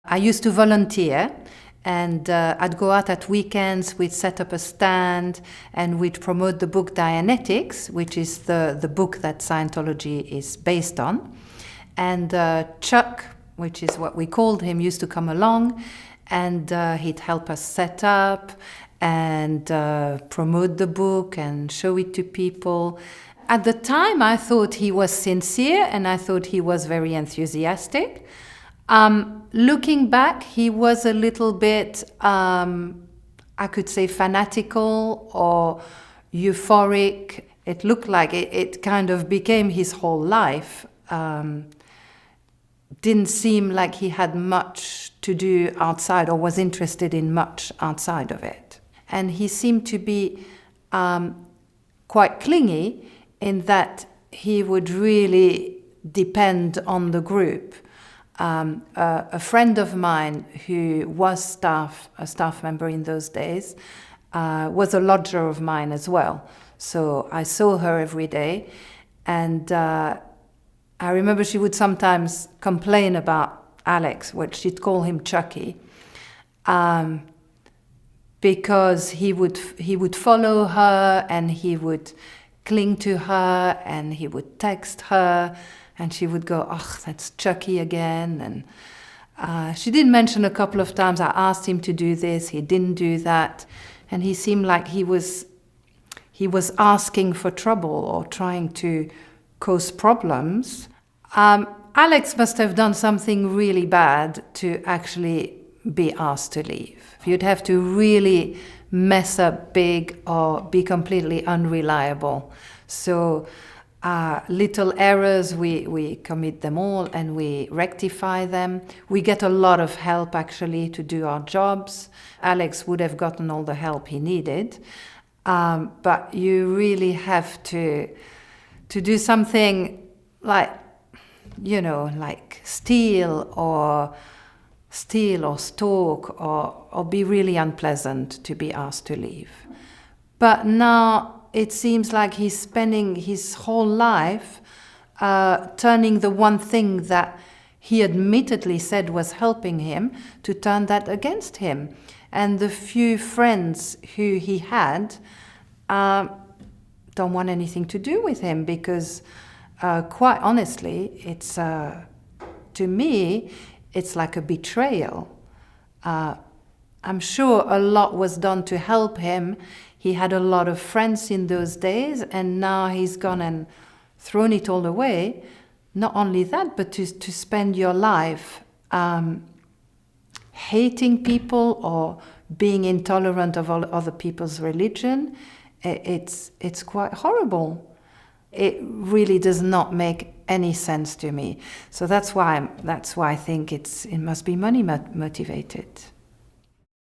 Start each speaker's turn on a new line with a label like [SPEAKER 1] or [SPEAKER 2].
[SPEAKER 1] I used to volunteer, and I'd go out at weekends, we'd set up a stand, and we'd promote the book Dianetics, which is the book that Scientology is based on. And Chuck, which is what we called him, used to come along, and he'd help us set up and promote the book and show it to people. At the time, I thought he was sincere, and I thought he was very enthusiastic. Looking back, he was a little bit, I could say, fanatical or euphoric. It looked like it kind of became his whole life. Didn't seem like he had much to do outside or was interested in much outside of it. And he seemed to be quite clingy in that he would really depend on the group. A friend of mine who was a staff member in those days, was a lodger of mine as well. So I saw her every day, and I remember she would sometimes complain about Alex, which she'd call him Chucky, because he would follow her, and he would cling to her, and he would text her, and she would go, "Oh, that's Chucky again." And she did mention a couple of times, I asked him to do this, he didn't do that. And he seemed like he was asking for trouble or trying to cause problems. Alex must have done something really bad to actually be asked to leave. You'd have to really mess up big or be completely unreliable. So little errors, we commit them all and we rectify them. We get a lot of help actually to do our jobs. Alex would have gotten all the help he needed. But you really have to do something like, like steal or stalk or be really unpleasant to be asked to leave. But now it seems like he's spending his whole life turning the one thing that he admittedly said was helping him to turn that against him. And the few friends who he had don't want anything to do with him because, quite honestly, it's to me, it's like a betrayal. I'm sure a lot was done to help him. He had a lot of friends in those days, and now he's gone and thrown it all away. Not only that, but to spend your life hating people or being intolerant of all other people's religion, it's quite horrible. It really does not make any sense to me. So that's why I think it must be money motivated.